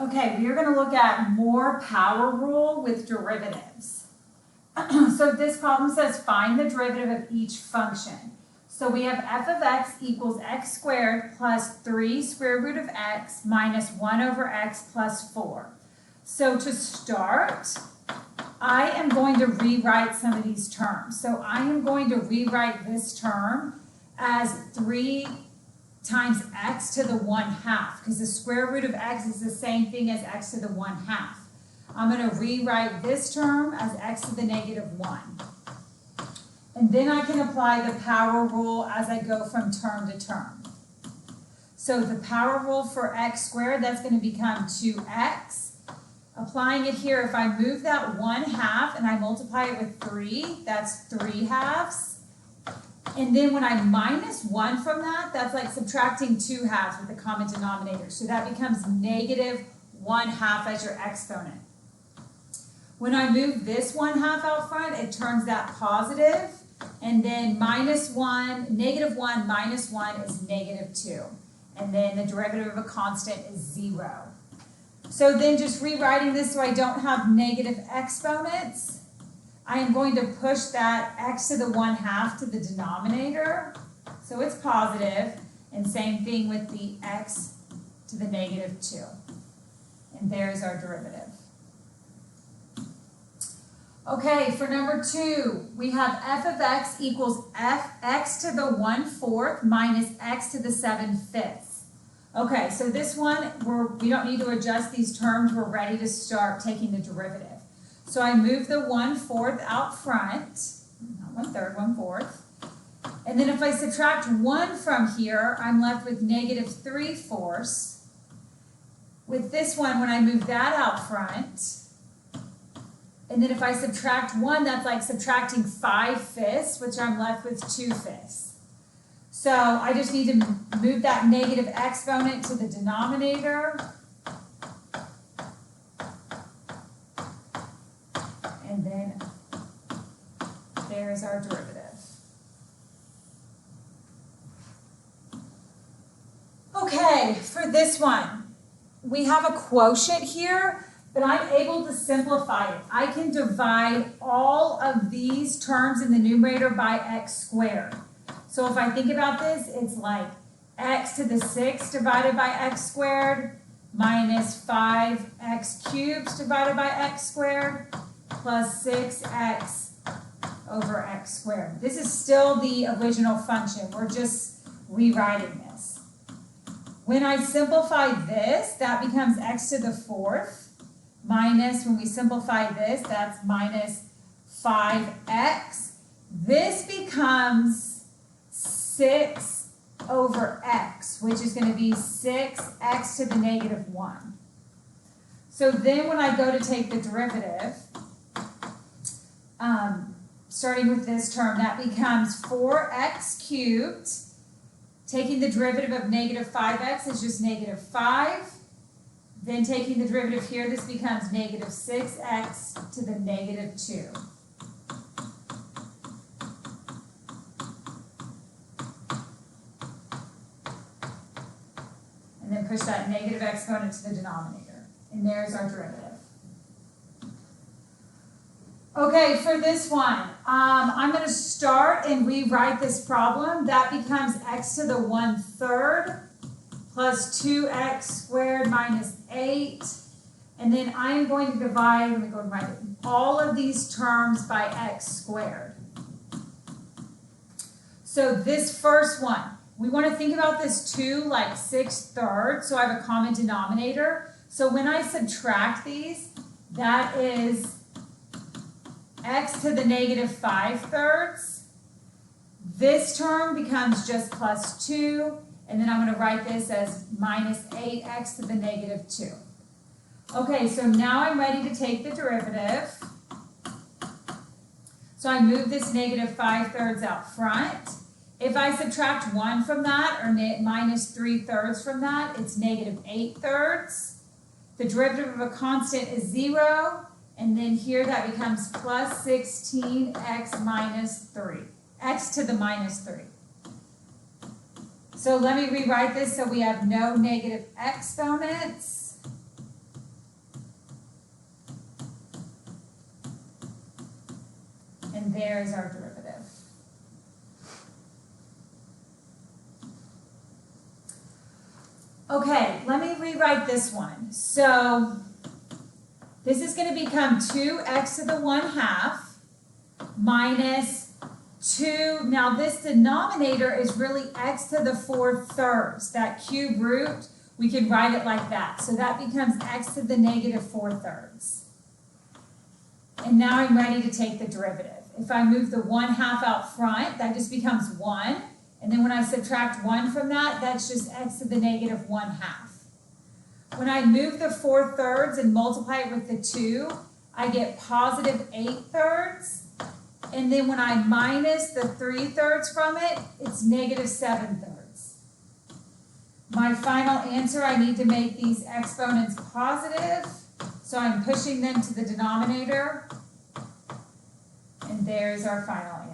Okay, we are going to look at more power rule with derivatives. So this problem says find the derivative of each function. So we have f of x equals x squared plus 3 square root of x minus 1 over x plus 4. So to start, I am going to rewrite some of these terms. So I am going to rewrite this term as 3 times x to the 1/2, because the square root of x is the same thing as x to the 1/2. I'm going to rewrite this term as x to the negative 1. And then I can apply the power rule as I go from term to term. So the power rule for x squared, that's going to become 2x. Applying it here, if I move that 1/2 and I multiply it with 3, that's 3/2. And then when I minus 1 from that, that's like subtracting 2/2 with a common denominator. So that becomes negative 1/2 as your exponent. When I move this 1/2 out front, it turns that positive. And then negative 1 minus 1 is negative 2. And then the derivative of a constant is 0. So then just rewriting this so I don't have negative exponents, I am going to push that x to the 1/2 to the denominator, so it's positive, and same thing with the x to the negative 2. And there's our derivative. Okay, for number 2, we have f of x equals x to the 1/4 minus x to the 7/5. Okay, so this one, we don't need to adjust these terms. We're ready to start taking the derivative. So I move the 1/4 out front, not 1/3, 1/4. And then if I subtract 1 from here, I'm left with negative 3/4. With this one, when I move that out front, and then if I subtract 1, that's like subtracting 5/5, which I'm left with 2/5. So I just need to move that negative exponent to the denominator. And then there's our derivative. Okay, for this one, we have a quotient here, but I'm able to simplify it. I can divide all of these terms in the numerator by x squared. So if I think about this, it's like x to the 6 divided by x squared minus 5x cubed divided by x squared plus 6x over x squared. This is still the original function. We're just rewriting this. When I simplify this, that becomes x to the 4th minus, when we simplify this, that's minus 5x. This becomes 6 over x, which is going to be 6x to the negative 1. So then when I go to take the derivative, starting with this term, that becomes 4x cubed. Taking the derivative of negative 5x is just negative 5. Then taking the derivative here, this becomes negative 6x to the negative 2. And then push that negative exponent to the denominator. And there's our derivative. Okay, for this one, I'm going to start and rewrite this problem. That becomes x to the 1/3 plus 2x squared minus 8. And then I am going to divide, let me go and write it, all of these terms by x squared. So this first one, we want to think about this 2 like 6/3, so I have a common denominator. So when I subtract these, that is x to the negative 5/3. This term becomes just plus 2, and then I'm going to write this as minus 8x to the negative 2. Okay, so now I'm ready to take the derivative. So I move this negative 5/3 out front. If I subtract 1 from that, or minus 3/3 from that, it's negative 8/3. The derivative of a constant is 0. And then here that becomes plus 16x minus 3. X to the minus 3. So let me rewrite this so we have no negative exponents. And there's our derivative. Okay, let me rewrite this one. So this is going to become 2x to the 1/2 minus 2. Now this denominator is really x to the 4/3. That cube root, we can write it like that. So that becomes x to the negative 4/3. And now I'm ready to take the derivative. If I move the 1/2 out front, that just becomes 1. And then when I subtract 1 from that, that's just x to the negative 1/2. When I move the 4/3 and multiply it with the 2, I get positive 8/3. And then when I minus the 3/3 from it, it's negative 7/3. My final answer, I need to make these exponents positive. So I'm pushing them to the denominator. And there's our final answer.